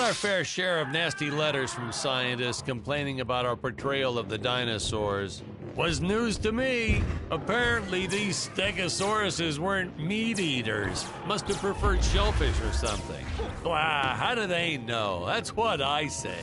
our fair share of nasty letters from scientists complaining about our portrayal of the dinosaurs. Was news to me. Apparently, these stegosauruses weren't meat eaters. Must have preferred shellfish or something. Wow, how do they know? That's what I say.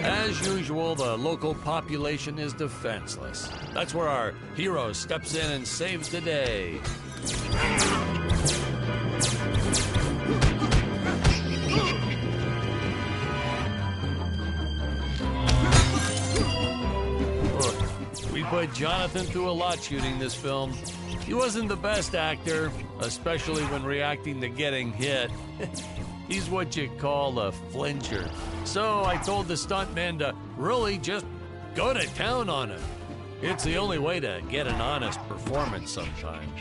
As usual, the local population is defenseless. That's where our hero steps in and saves the day. We put Jonathan through a lot shooting this film. He wasn't the best actor, especially when reacting to getting hit. He's what you call a flincher. So I told the stuntman to really just go to town on him. It's the only way to get an honest performance sometimes.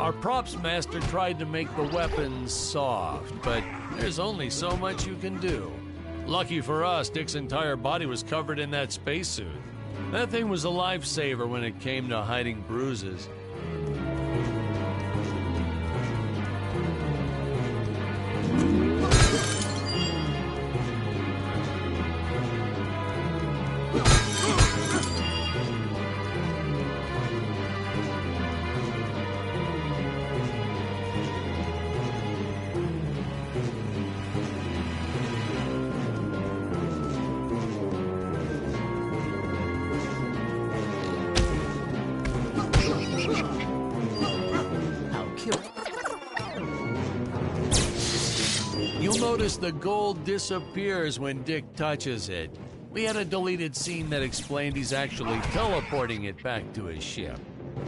Our props master tried to make the weapons soft, but there's only so much you can do. Lucky for us, Dick's entire body was covered in that spacesuit. That thing was a lifesaver when it came to hiding bruises. You'll notice the gold disappears when Dick touches it. We had a deleted scene that explained he's actually teleporting it back to his ship.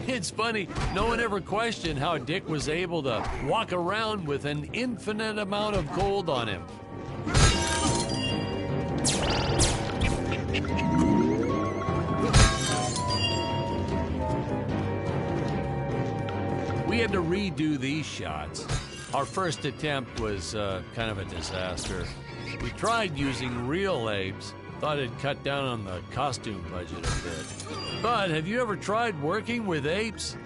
It's funny, no one ever questioned how Dick was able to walk around with an infinite amount of gold on him. We had to redo these shots. Our first attempt was kind of a disaster. We tried using real apes, thought it'd cut down on the costume budget a bit. But have you ever tried working with apes?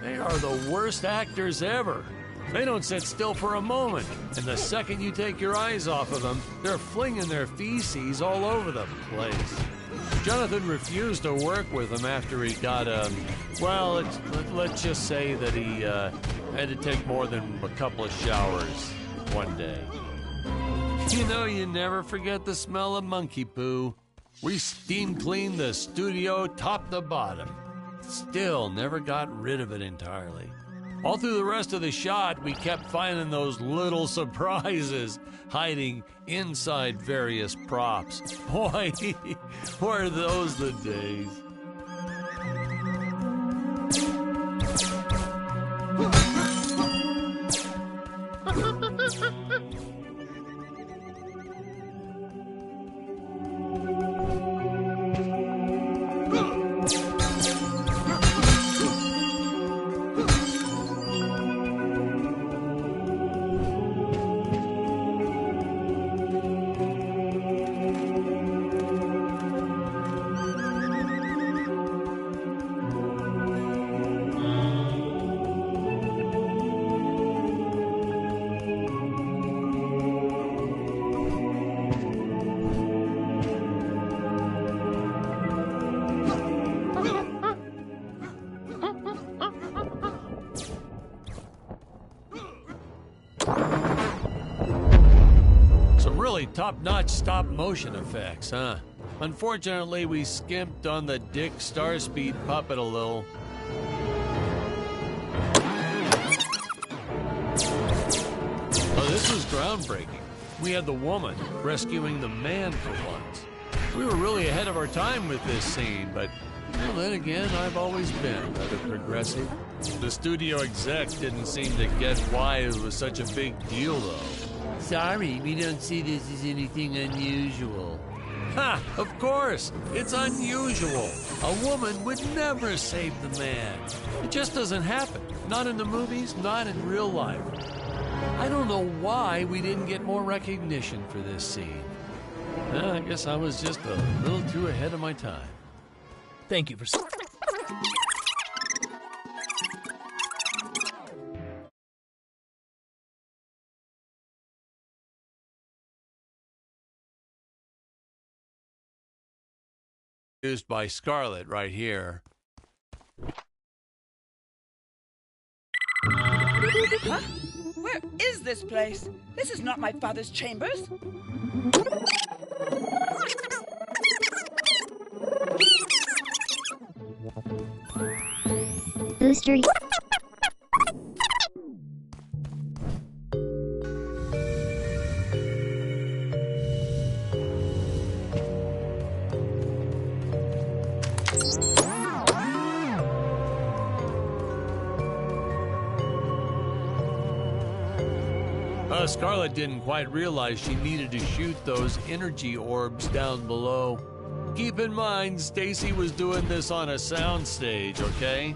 They are the worst actors ever. They don't sit still for a moment, and the second you take your eyes off of them, they're flinging their feces all over the place. Jonathan refused to work with them after he got, well, let's just say that he had to take more than a couple of showers one day. You know, you never forget the smell of monkey poo. We steam cleaned the studio top to bottom. Still never got rid of it entirely. All through the rest of the shot, we kept finding those little surprises hiding inside various props. Boy, were those the days. Top-notch stop-motion effects, huh? Unfortunately, we skimped on the Dick Starspeed puppet a little. Oh, this was groundbreaking. We had the woman rescuing the man for once. We were really ahead of our time with this scene, but well, then again, I've always been rather progressive. The studio exec didn't seem to get why it was such a big deal, though. Sorry, we don't see this as anything unusual. Ha! Of course! It's unusual. A woman would never save the man. It just doesn't happen. Not in the movies, not in real life. I don't know why we didn't get more recognition for this scene. Well, I guess I was just a little too ahead of my time. Thank you for... Used by Scarlett right here. Huh? Where is this place? This is not my father's chambers. Booster. Scarlett didn't quite realize she needed to shoot those energy orbs down below. Keep in mind, Stacy was doing this on a soundstage, okay?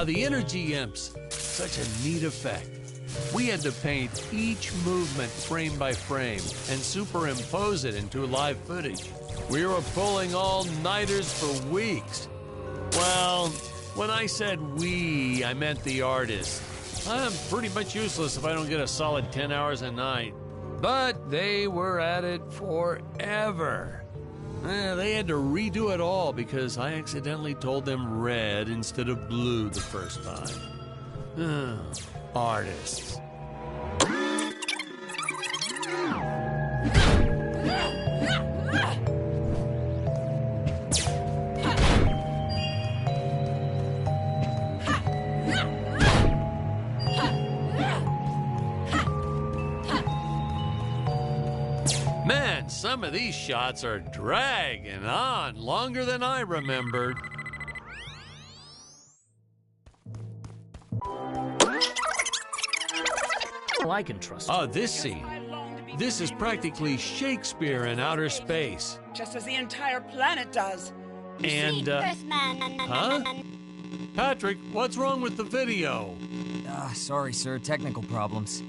The energy imps. Such a neat effect. We had to paint each movement frame by frame and superimpose it into live footage. We were pulling all-nighters for weeks. Well, when I said we, I meant the artists. I'm pretty much useless if I don't get a solid 10 hours a night. But they were at it forever. They had to redo it all because I accidentally told them red instead of blue the first time. Artists. Man, some of these shots are dragging on longer than I remembered. Well, I can trust you. Oh, this scene. This is practically Shakespeare in outer space. Just as the entire planet does. And, huh? Patrick, what's wrong with the video? Sorry, sir. Technical problems.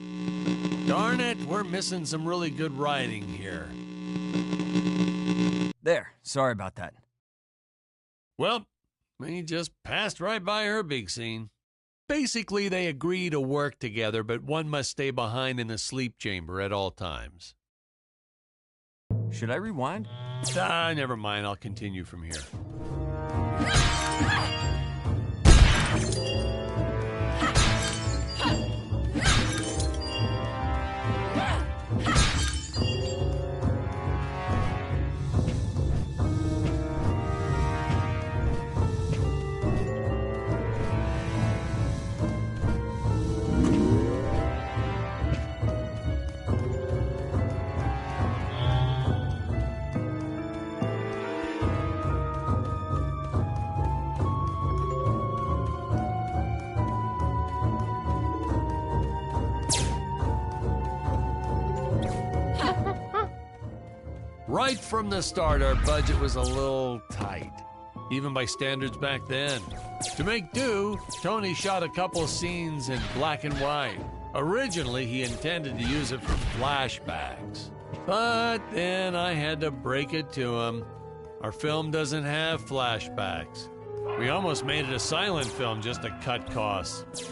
Darn it, we're missing some really good writing here. There. Sorry about that. Well, we just passed right by her big scene. Basically, they agree to work together, but one must stay behind in the sleep chamber at all times. Should I rewind? Never mind. I'll continue from here. Right from the start, our budget was a little tight, even by standards back then. To make do, Tony shot a couple scenes in black and white. Originally, he intended to use it for flashbacks. But then I had to break it to him. Our film doesn't have flashbacks. We almost made it a silent film just to cut costs.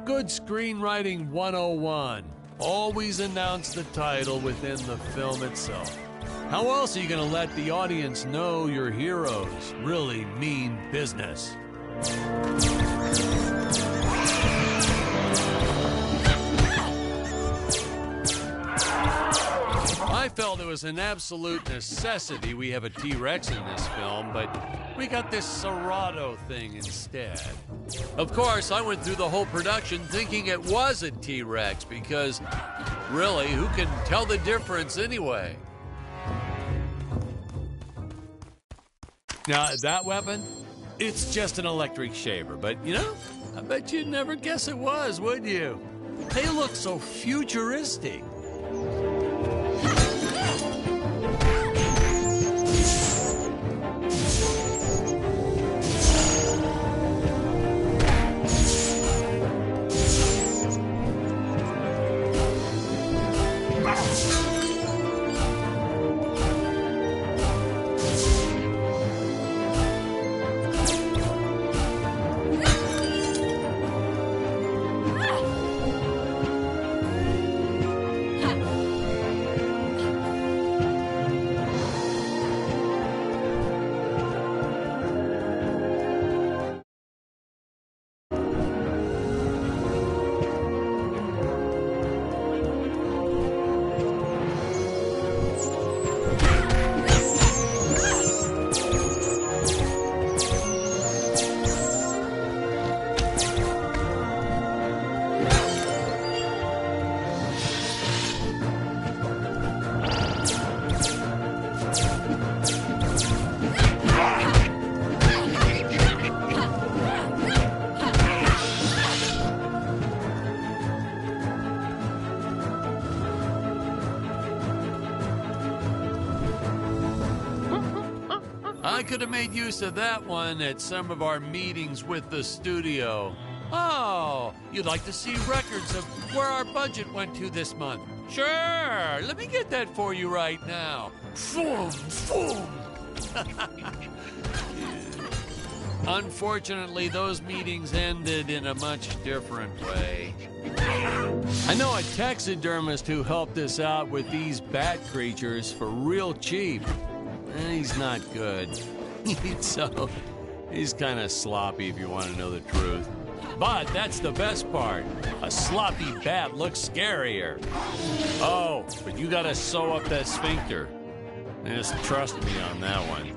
Good screenwriting 101. Always announce the title within the film itself. How else are you going to let the audience know your heroes really mean business? I felt it was an absolute necessity we have a T-Rex in this film, but we got this Serato thing instead. Of course, I went through the whole production thinking it was a T-Rex because, really, who can tell the difference anyway? Now, that weapon, it's just an electric shaver, but, you know, I bet you'd never guess it was, would you? They look so futuristic. I could have made use of that one at some of our meetings with the studio. Oh, you'd like to see records of where our budget went to this month? Sure, let me get that for you right now. Boom, boom. Unfortunately, those meetings ended in a much different way. I know a taxidermist who helped us out with these bat creatures for real cheap. He's not good. So, he's kind of sloppy if you want to know the truth. But that's the best part. A sloppy bat looks scarier. Oh, but you gotta sew up that sphincter. Just trust me on that one.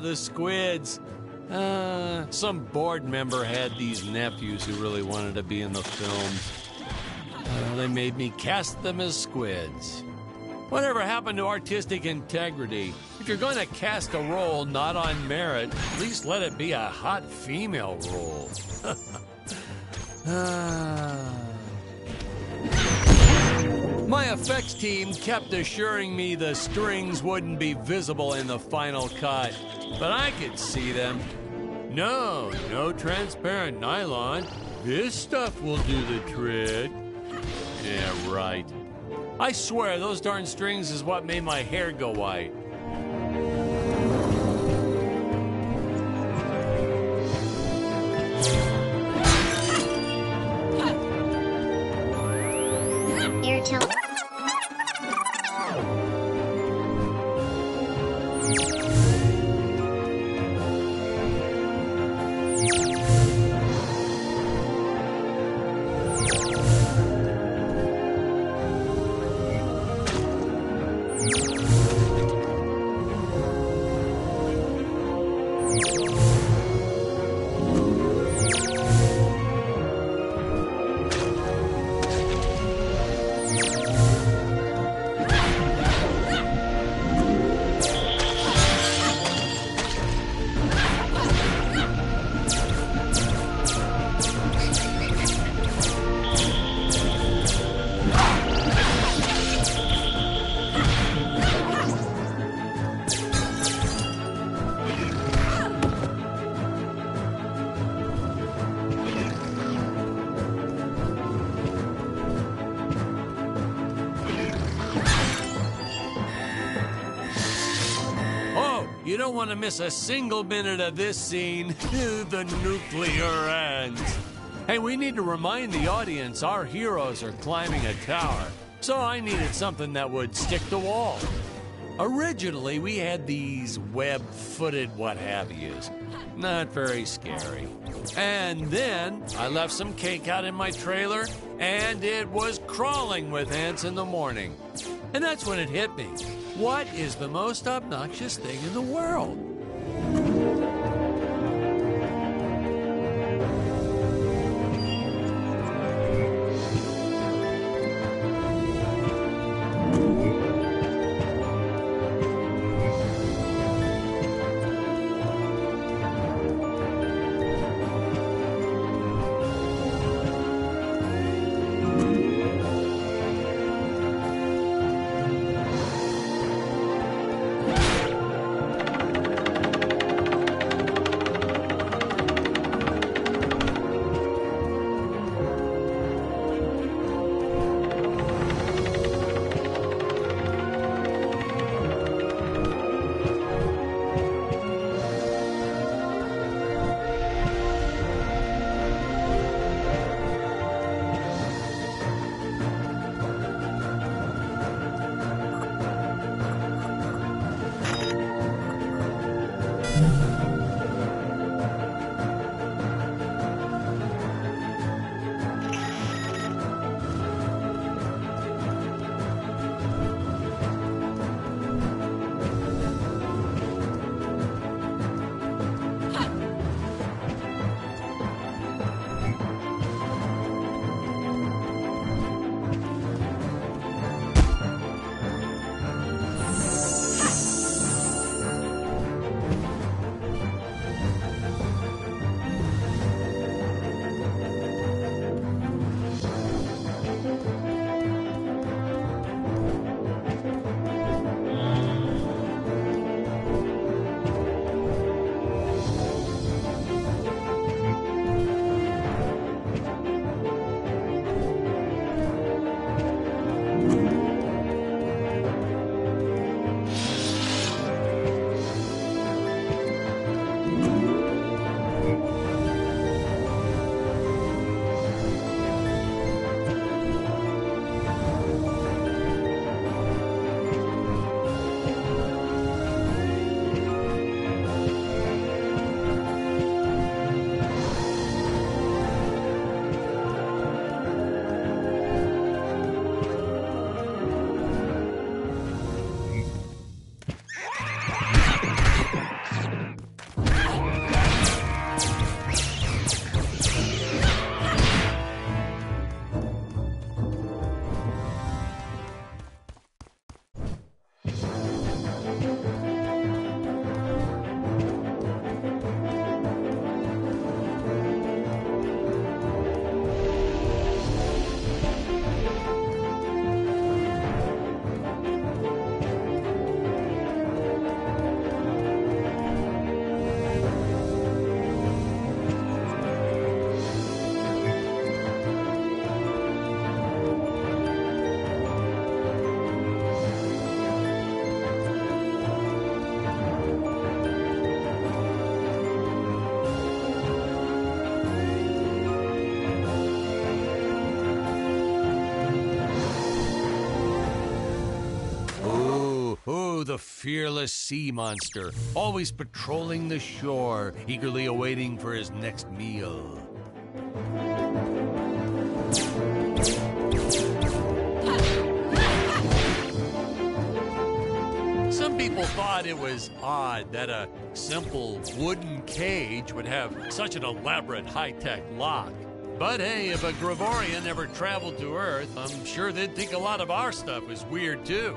The squids. Some board member had these nephews who really wanted to be in the film. They made me cast them as squids. Whatever happened to artistic integrity? If you're going to cast a role not on merit, at least let it be a hot female role. My effects team kept assuring me the strings wouldn't be visible in the final cut, but I could see them. No transparent nylon. This stuff will do the trick. Yeah, right. I swear, those darn strings is what made my hair go white. You don't want to miss a single minute of this scene. The nuclear ends. Hey, we need to remind the audience our heroes are climbing a tower, so I needed something that would stick to wall. Originally, we had these web-footed what-have-yous. Not very scary. And then I left some cake out in my trailer, and it was crawling with ants in the morning. And that's when it hit me. What is the most obnoxious thing in the world? the fearless sea monster, always patrolling the shore, eagerly awaiting for his next meal. Some people thought it was odd that a simple wooden cage would have such an elaborate high-tech lock. But hey, if a Gravorian ever traveled to Earth, I'm sure they'd think a lot of our stuff was weird too.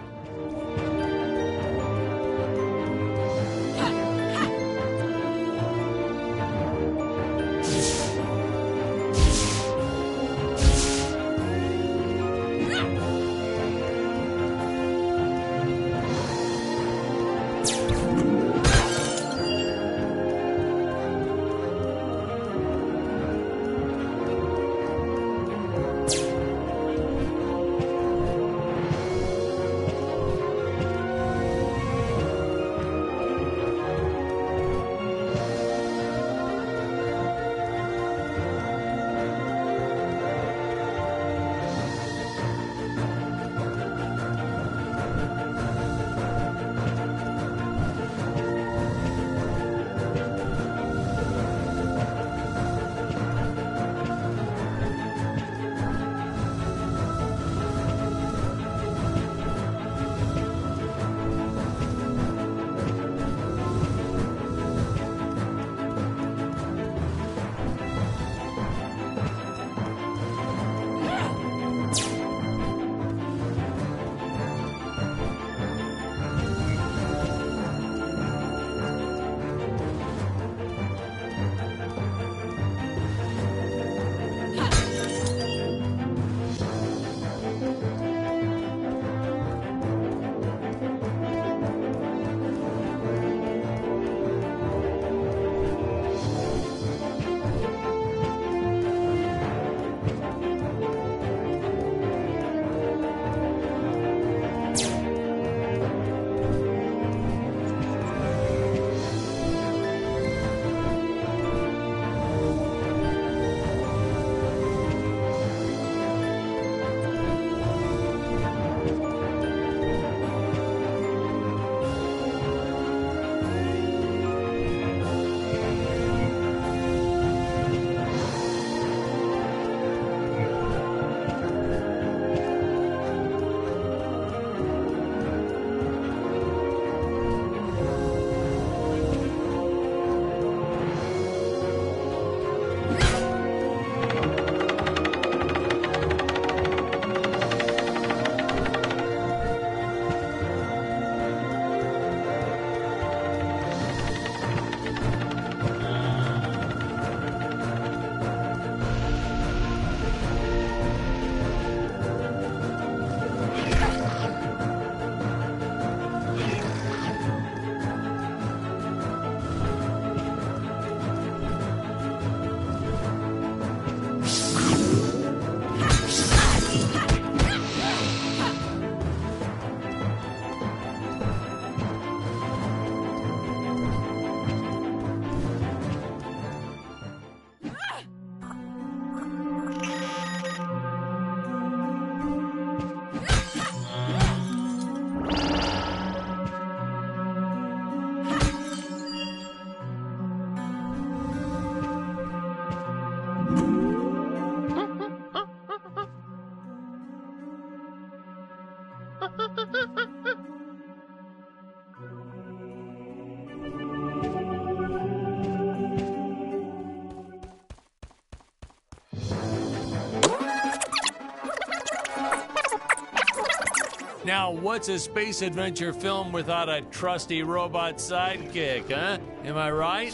Now, what's a space adventure film without a trusty robot sidekick, huh? Am I right?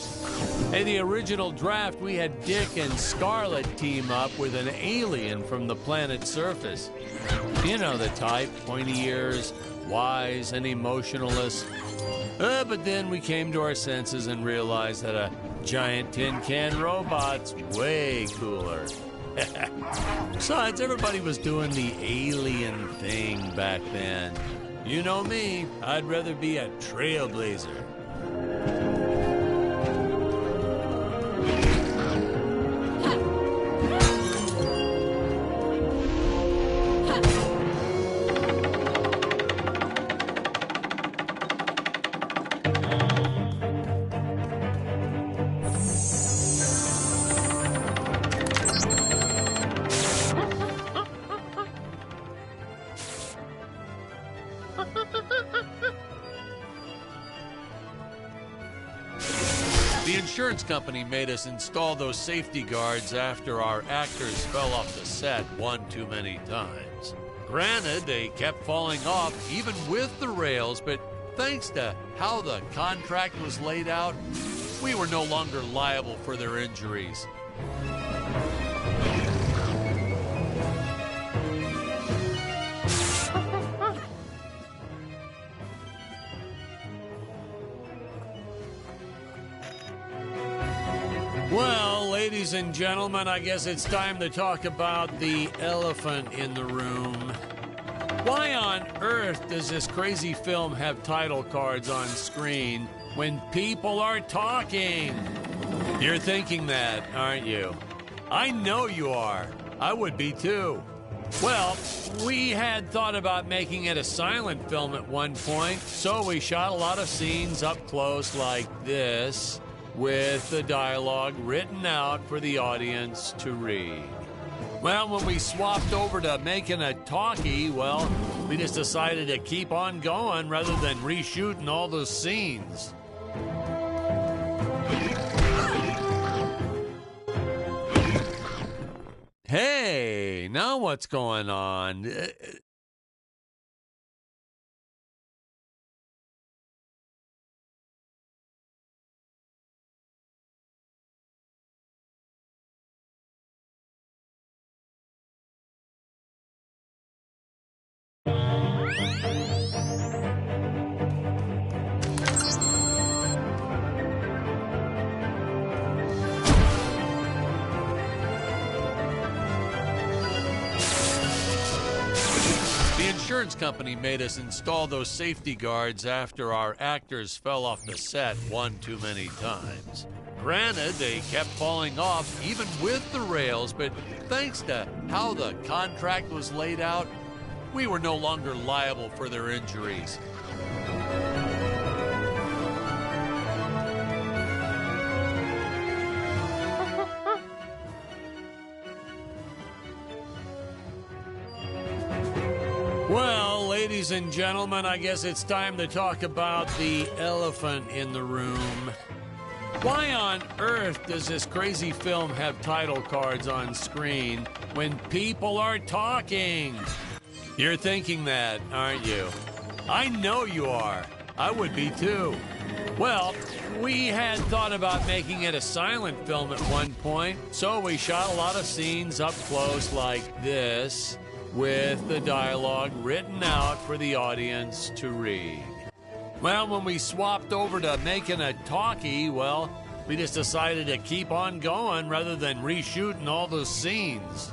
In the original draft, we had Dick and Scarlet team up with an alien from the planet's surface. You know the type, pointy ears, wise and emotionless. But then we came to our senses and realized that a giant tin can robot's way cooler. Besides, everybody was doing the alien thing back then. You know me, I'd rather be a trailblazer. insurance company made us install those safety guards after our actors fell off the set one too many times. Granted, they kept falling off even with the rails, but thanks to how the contract was laid out, we were no longer liable for their injuries. Well, ladies and gentlemen, I guess it's time to talk about the elephant in the room. Why on earth does this crazy film have title cards on screen when people are talking? You're thinking that, aren't you? I know you are. I would be too. Well, we had thought about making it a silent film at one point, so we shot a lot of scenes up close like this, with the dialogue written out for the audience to read. Well, when we swapped over to making a talkie, well, we just decided to keep on going rather than reshooting all those scenes. Hey, now what's going on? The insurance company made us install those safety guards after our actors fell off the set one too many times. Granted, they kept falling off even with the rails, but thanks to how the contract was laid out, we were no longer liable for their injuries. Well, ladies and gentlemen, I guess it's time to talk about the elephant in the room. Why on earth does this crazy film have title cards on screen when people are talking? You're thinking that, aren't you? I know you are. I would be too. Well, we had thought about making it a silent film at one point, so we shot a lot of scenes up close like this, with the dialogue written out for the audience to read. Well, when we swapped over to making a talkie, well, we just decided to keep on going rather than reshooting all those scenes.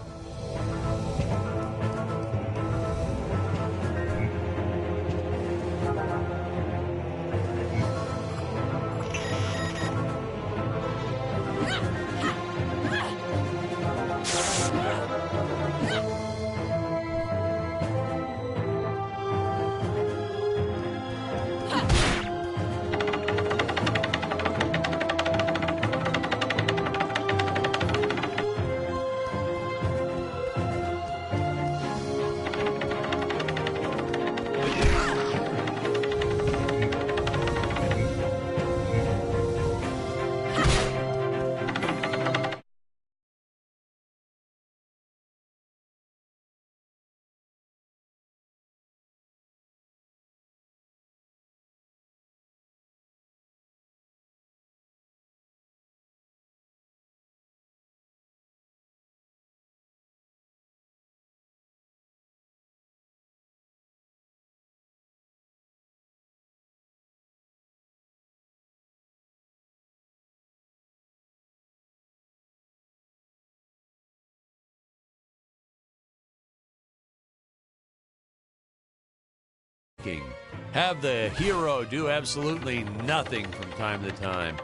Have the hero do absolutely nothing from time to time.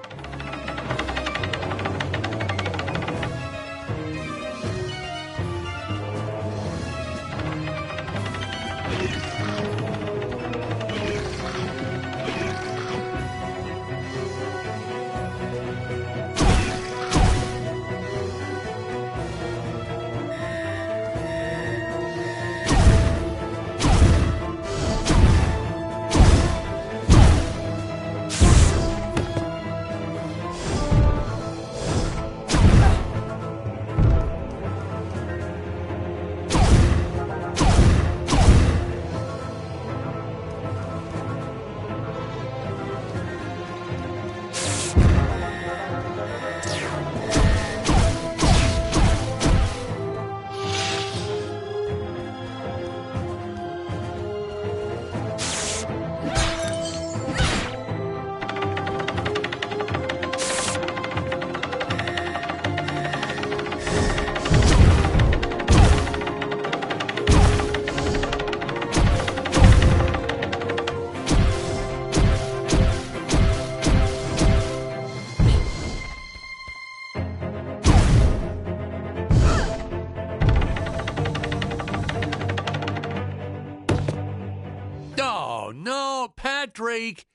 Patrick!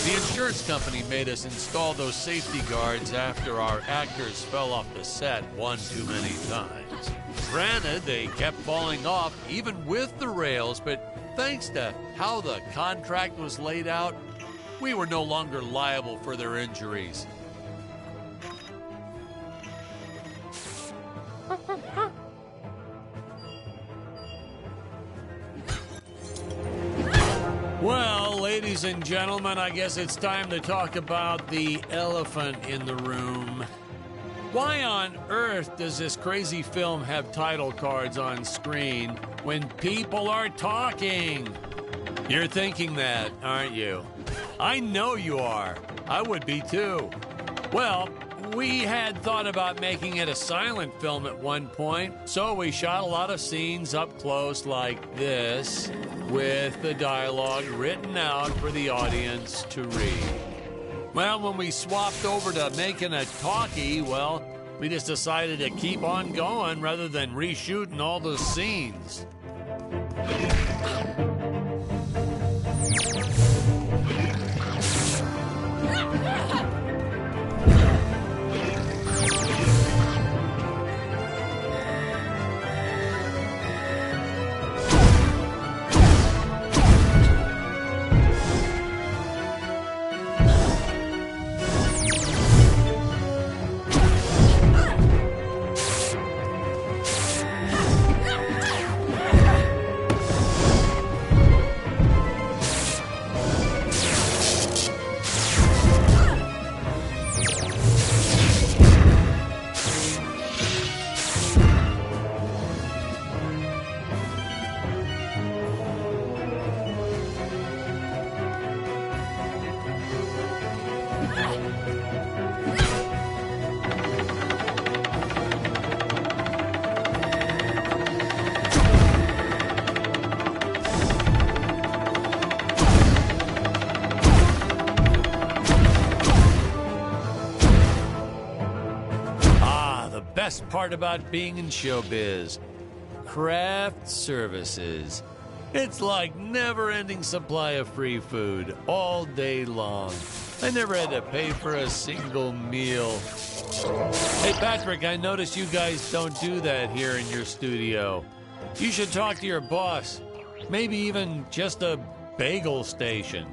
The insurance company made us install those safety guards after our actors fell off the set one too many times. Granted, they kept falling off even with the rails, but thanks to how the contract was laid out, we were no longer liable for their injuries. Well, ladies and gentlemen, I guess it's time to talk about the elephant in the room. Why on earth does this crazy film have title cards on screen when people are talking? You're thinking that, aren't you? I know you are. I would be too. Well, we had thought about making it a silent film at one point, so we shot a lot of scenes up close like this, with the dialogue written out for the audience to read. Well, when we swapped over to making a talkie, well, we just decided to keep on going rather than reshooting all the scenes. Best part about being in showbiz, craft services. It's like never-ending supply of free food all day long. I never had to pay for a single meal. Hey, Patrick, I noticed you guys don't do that here in your studio. You should talk to your boss. Maybe even just a bagel station.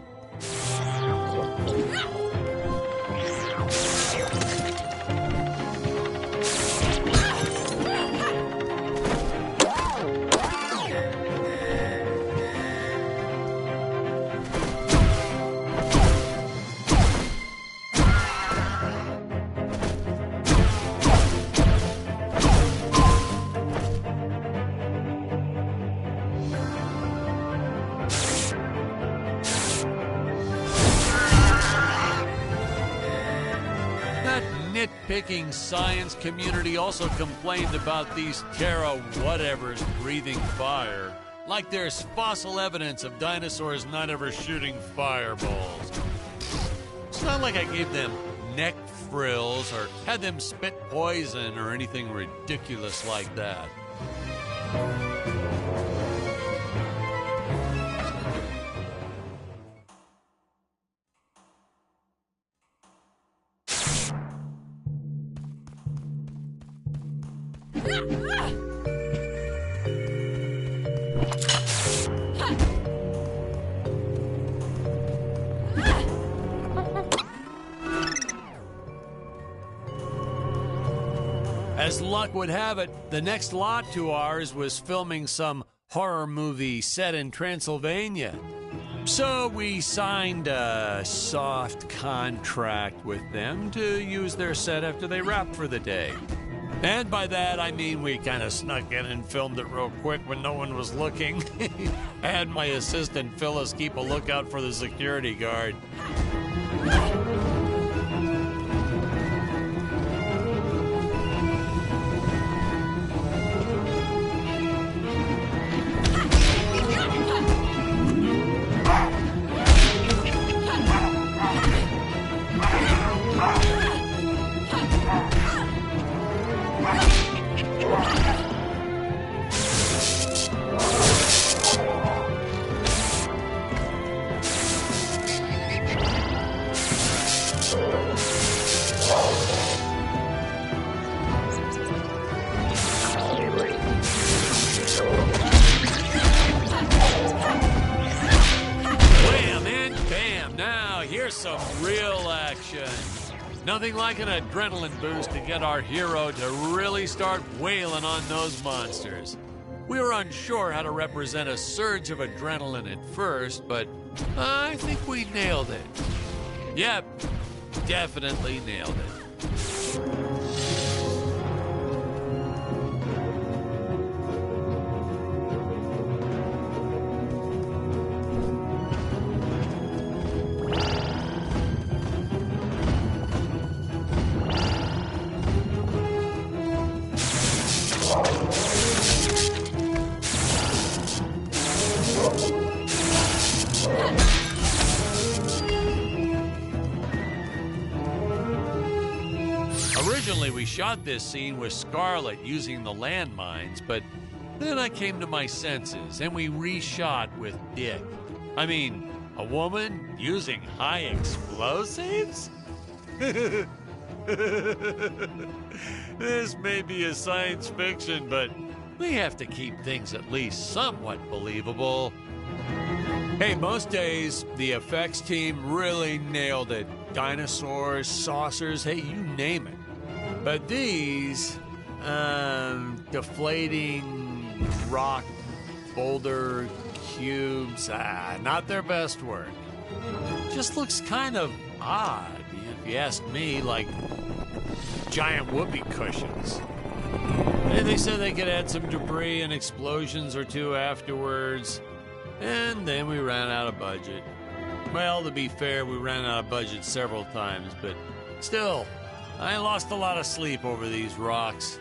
Nitpicking science community also complained about these Terra whatevers breathing fire, like there's fossil evidence of dinosaurs not ever shooting fireballs. It's not like I gave them neck frills or had them spit poison or anything ridiculous like that. As luck would have it, the next lot to ours was filming some horror movie set in Transylvania. So we signed a soft contract with them to use their set after they wrapped for the day. And by that, I mean we kind of snuck in and filmed it real quick when no one was looking. I had my assistant Phyllis keep a lookout for the security guard. Some real action. Nothing like an adrenaline boost to get our hero to really start wailing on those monsters. We were unsure how to represent a surge of adrenaline at first, but I think we nailed it. Yep, definitely nailed it. Originally, we shot this scene with Scarlett using the landmines, but then I came to my senses and we reshot with Dick. I mean, a woman using high explosives? This may be a science fiction, but we have to keep things at least somewhat believable. Hey, most days, the effects team really nailed it. Dinosaurs, saucers, hey, you name it. But these, deflating rock boulder cubes, not their best work. Just looks kind of odd, if you ask me, like giant whoopee cushions. They said they could add some debris and explosions or two afterwards, and then we ran out of budget. Well, to be fair, we ran out of budget several times, but still, I lost a lot of sleep over these rocks.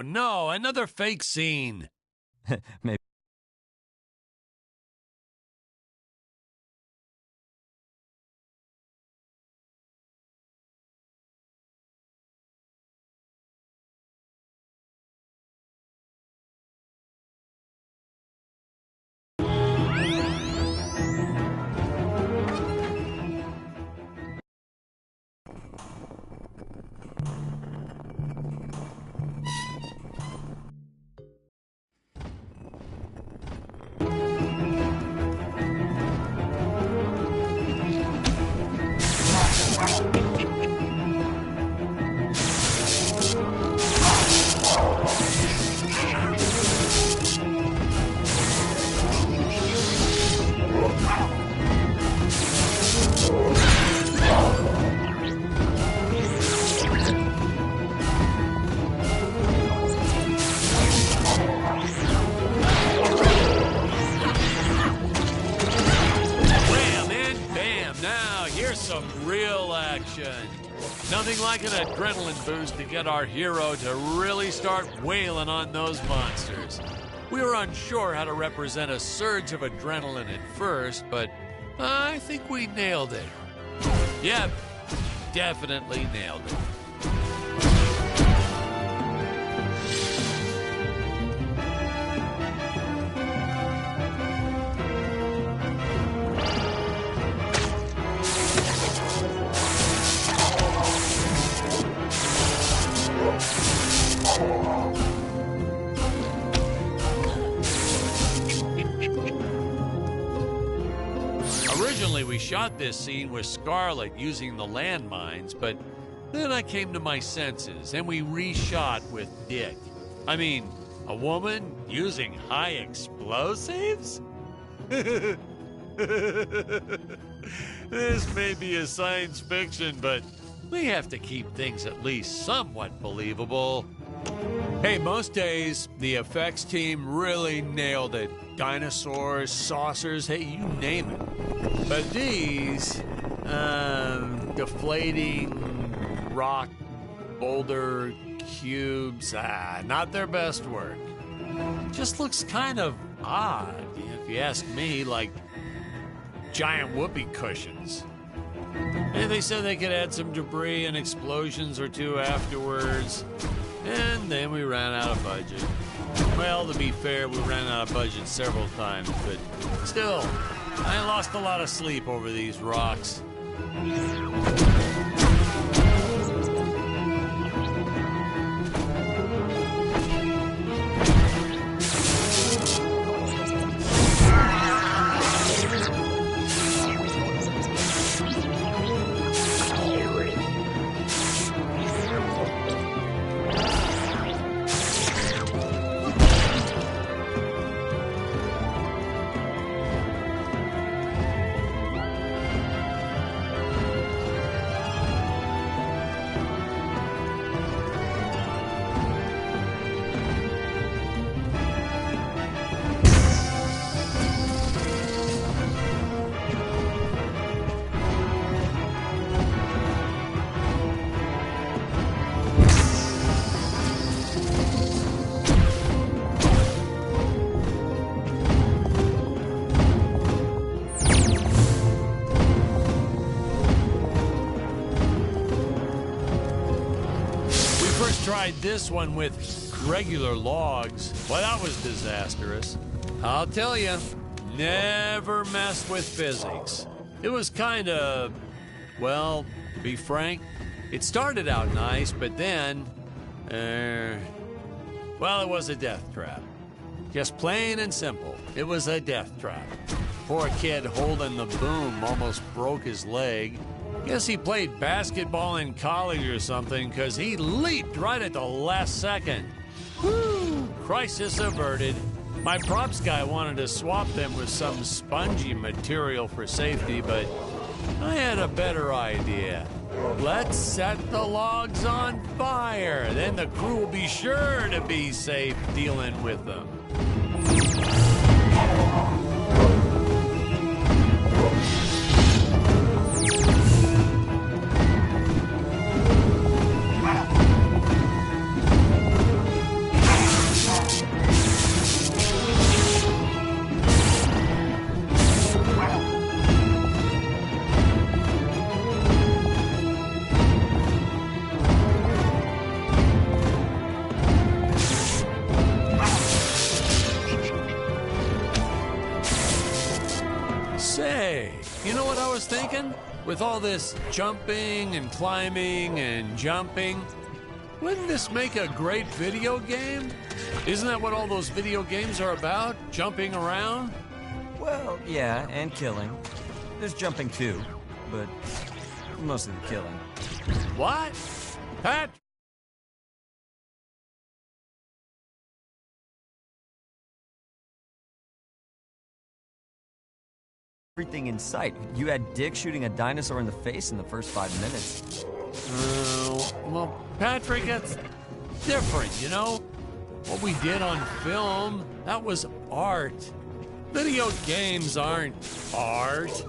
Oh, no, another fake scene. Maybe. Some real action. Nothing like an adrenaline boost to get our hero to really start wailing on those monsters. We were unsure how to represent a surge of adrenaline at first, but I think we nailed it. Yep, definitely nailed it. Originally, we shot this scene with Scarlett using the landmines, but then I came to my senses and we reshot with Dick. I mean, a woman using high explosives? This may be a science fiction, but we have to keep things at least somewhat believable. Hey, most days, the effects team really nailed it. Dinosaurs, saucers, hey, you name it. But these, deflating rock, boulder, cubes, not their best work. Just looks kind of odd, if you ask me, like giant whoopee cushions. And they said they could add some debris and explosions or two afterwards. And then we ran out of budget. Well, to be fair, we ran out of budget several times, but still, I lost a lot of sleep over these rocks. Tried this one with regular logs. Well, that was disastrous. I'll tell you, never mess with physics. It was kind of, well, to be frank, it started out nice, but then, well, it was a death trap. Just plain and simple, it was a death trap. Poor kid holding the boom almost broke his leg. Guess he played basketball in college or something, because he leaped right at the last second. Whew, crisis averted. My props guy wanted to swap them with some spongy material for safety, but I had a better idea. Let's set the logs on fire. Then the crew will be sure to be safe dealing with them. With all this jumping and climbing and jumping, wouldn't this make a great video game? Isn't that what all those video games are about? Jumping around? Well, yeah, and killing. There's jumping too, but mostly the killing. What? Pat? Everything in sight. You had Dick shooting a dinosaur in the face in the first 5 minutes. Well, Patrick, that's different, you know? What we did on film, that was art. Video games aren't art.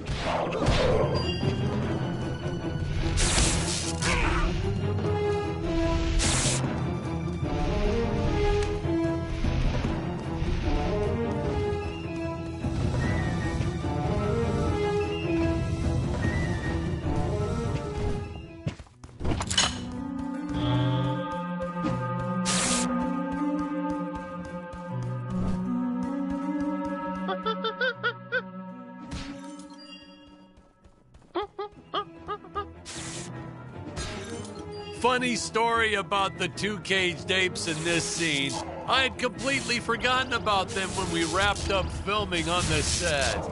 Funny story about the two caged apes in this scene. I had completely forgotten about them when we wrapped up filming on the set.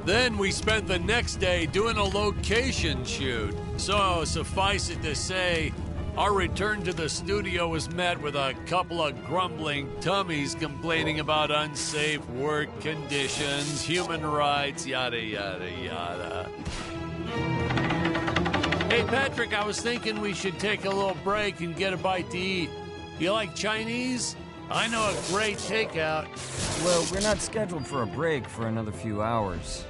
Then we spent the next day doing a location shoot. So, suffice it to say, our return to the studio was met with a couple of grumbling tummies complaining about unsafe work conditions, human rights, yada, yada, yada. Hey, Patrick, I was thinking we should take a little break and get a bite to eat. You like Chinese? I know a great takeout. Well, we're not scheduled for a break for another few hours.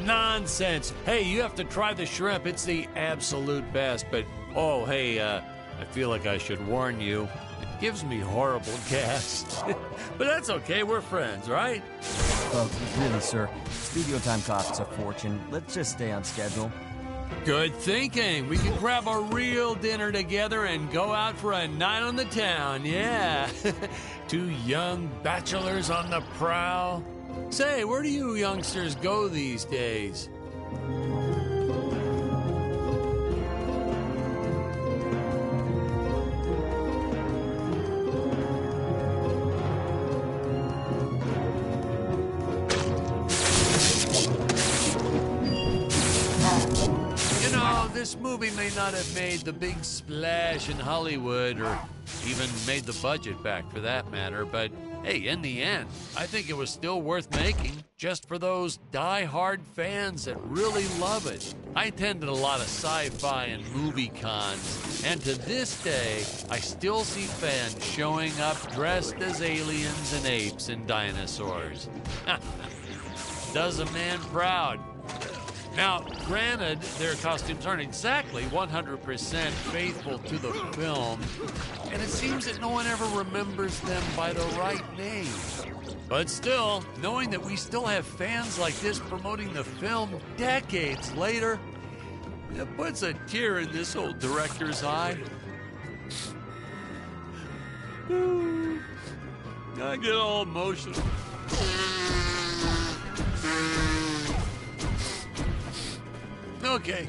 Nonsense. Hey, you have to try the shrimp. It's the absolute best. But, oh, hey, I feel like I should warn you. It gives me horrible gas. But that's okay. We're friends, right? Really, sir. Studio time costs a fortune. Let's just stay on schedule. Good thinking. We can grab a real dinner together and go out for a night on the town, yeah. Two young bachelors on the prowl. Say, where do you youngsters go these days? This movie may not have made the big splash in Hollywood or even made the budget back for that matter, but hey, in the end, I think it was still worth making just for those die-hard fans that really love it. I attended a lot of sci-fi and movie cons, and to this day, I still see fans showing up dressed as aliens and apes and dinosaurs. Does a man proud. Now, granted, their costumes aren't exactly 100% faithful to the film, and it seems that no one ever remembers them by the right name. But still, knowing that we still have fans like this promoting the film decades later, it puts a tear in this old director's eye. I get all emotional. Okay.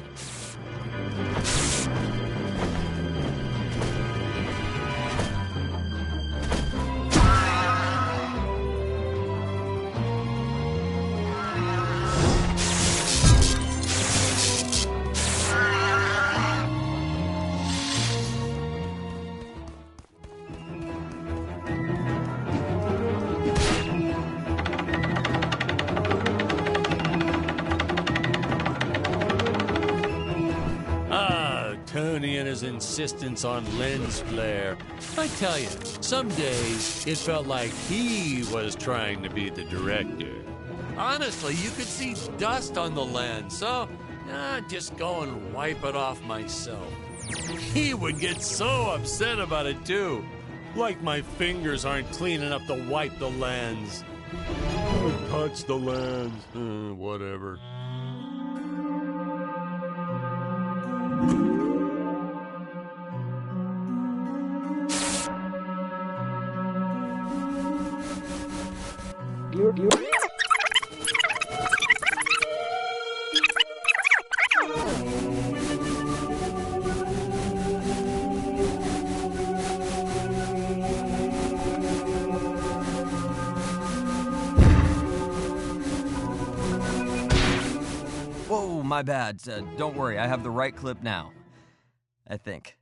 Tony and his insistence on lens flare. I tell you, some days it felt like he was trying to be the director. Honestly, you could see dust on the lens, so just go and wipe it off myself. He would get so upset about it too. Like my fingers aren't clean enough to wipe the lens. I touched the lens. Whatever. my bad. Don't worry, I have the right clip now. I think.